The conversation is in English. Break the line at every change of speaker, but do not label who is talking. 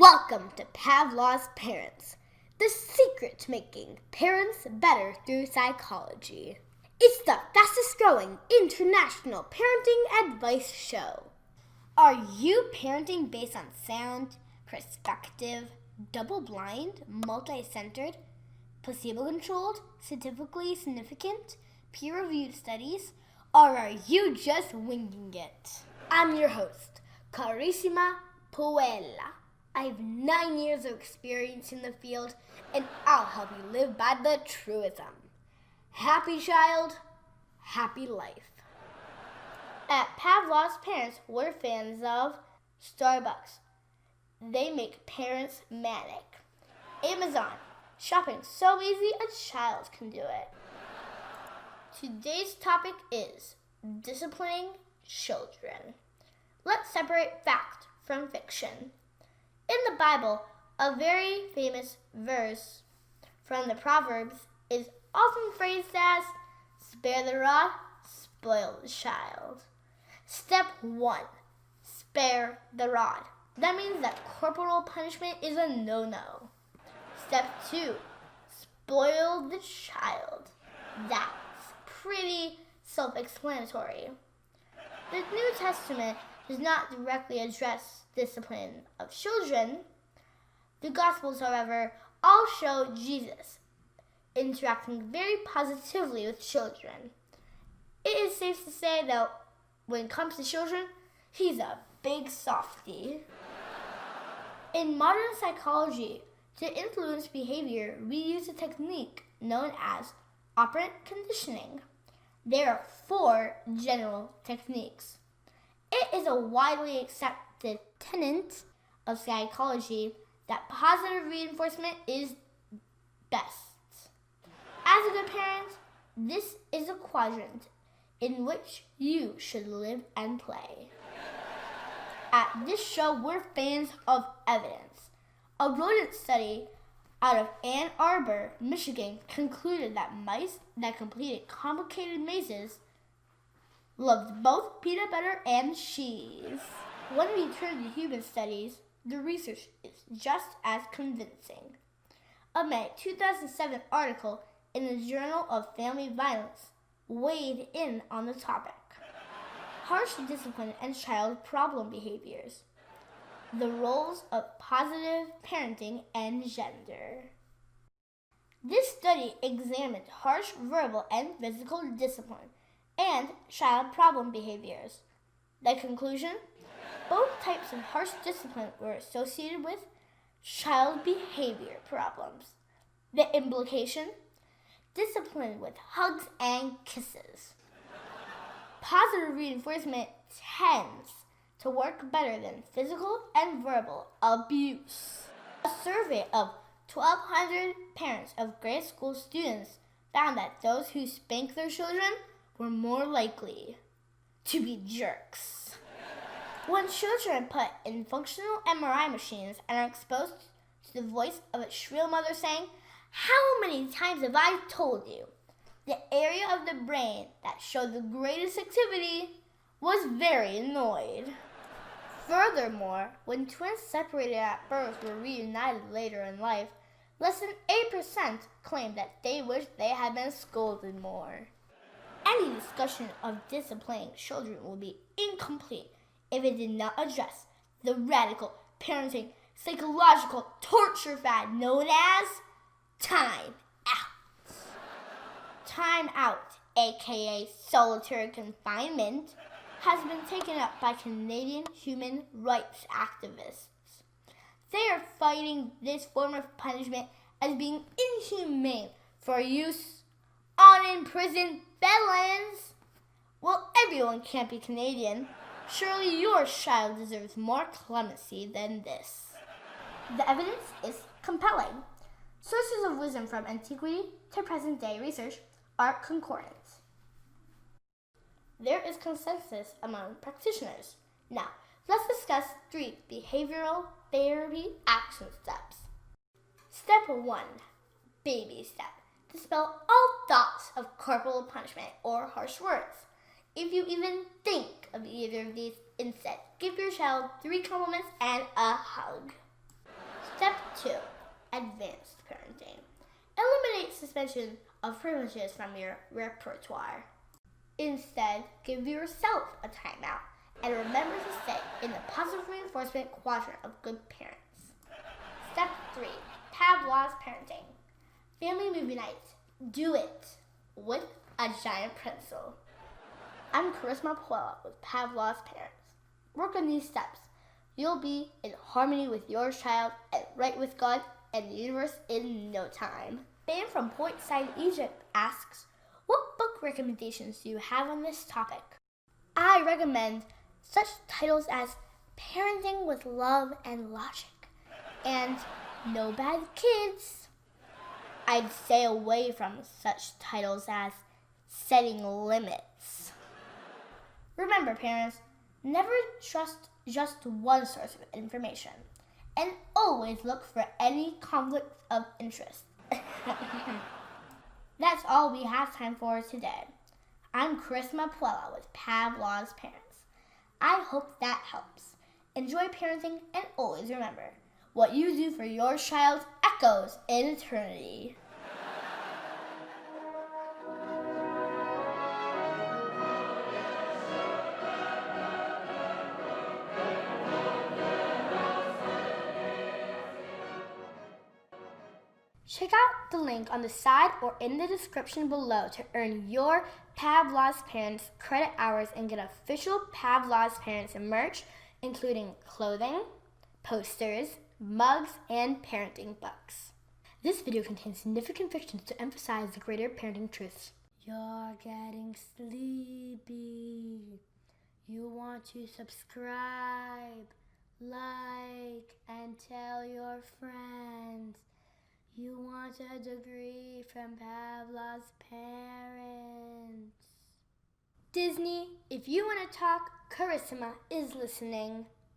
Welcome to Pavlov's Parents, the secret to making parents better through psychology. It's the fastest growing international parenting advice show. Are you parenting based on sound, perspective, double-blind, multi-centered, placebo-controlled, statistically significant, peer-reviewed studies, or are you just winging it? I'm your host, Carissima Puella. I have 9 years of experience in the field, and I'll help you live by the truism. Happy child, happy life. At Pavlov's Parents, we're fans of Starbucks. They make parents manic. Amazon. Shopping so easy a child can do it. Today's topic is disciplining children. Let's separate fact from fiction. In the Bible, a very famous verse from the Proverbs is often phrased as, spare the rod, spoil the child. Step 1, spare the rod. That means that corporal punishment is a no-no. Step 2, spoil the child. That's pretty self-explanatory. The New Testament does not directly address discipline of children. The Gospels, however, all show Jesus interacting very positively with children. It is safe to say that when it comes to children, he's a big softie. In modern psychology, to influence behavior, we use a technique known as operant conditioning. There are 4 general techniques. It is a widely accepted tenet of psychology that positive reinforcement is best. As a good parent, this is a quadrant in which you should live and play. At this show, we're fans of evidence. A rodent study out of Ann Arbor, Michigan, concluded that mice that completed complicated mazes loved both peanut butter and cheese. When we turn to human studies, the research is just as convincing. A May 2007 article in the Journal of Family Violence weighed in on the topic. Harsh discipline and child problem behaviors. The roles of positive parenting and gender. This study examined harsh verbal and physical discipline and child problem behaviors. The conclusion? Both types of harsh discipline were associated with child behavior problems. The implication? Discipline with hugs and kisses. Positive reinforcement tends to work better than physical and verbal abuse. A survey of 1,200 parents of grade school students found that those who spank their children were more likely to be jerks. When children are put in functional MRI machines and are exposed to the voice of a shrill mother saying, "How many times have I told you?" the area of the brain that showed the greatest activity was very annoyed. Furthermore, when twins separated at birth were reunited later in life, less than 8% claimed that they wished they had been scolded more. Any discussion of disciplining children would be incomplete if it did not address the radical parenting psychological torture fad known as time out. Time out, aka solitary confinement, has been taken up by Canadian human rights activists. They are fighting this form of punishment as being inhumane for use on imprisoned felons. Well, everyone can't be Canadian. Surely your child deserves more clemency than this. The evidence is compelling. Sources of wisdom from antiquity to present-day research are concordant. There is consensus among practitioners. Now, let's discuss 3 behavioral therapy action steps. Step 1, baby step. Dispel all thoughts of corporal punishment or harsh words. If you even think of either of these instead, give your child 3 compliments and a hug. 2. Advanced parenting. Eliminate suspension of privileges from your repertoire. Instead, give yourself a timeout and remember to stay in the positive reinforcement quadrant of good parents. Step 3. Pavlov's parenting. Family movie nights. Do it with a giant pencil. I'm Carissima Puella with Pavlov's parents. Work on these steps. You'll be in harmony with your child and right with God and the universe in no time. Ben from Portside, Egypt asks, what book recommendations do you have on this topic? I recommend such titles as Parenting with Love and Logic and No Bad Kids. I'd stay away from such titles as Setting Limits. Remember, parents, never trust just one source of information and always look for any conflict of interest. That's all we have time for today. I'm Carissima Puella with Pavlov's parents. I hope that helps. Enjoy parenting and always remember, what you do for your child echoes in eternity. Check out the link on the side or in the description below to earn your Pavlov's Parents credit hours and get official Pavlov's Parents merch, including clothing, posters, mugs, and parenting books. This video contains significant fictions to emphasize the greater parenting truths. You're getting sleepy. You want to subscribe, like, and tell your friends. You want a degree from Pavlov's parents. Disney, if you want to talk, Carissima is listening.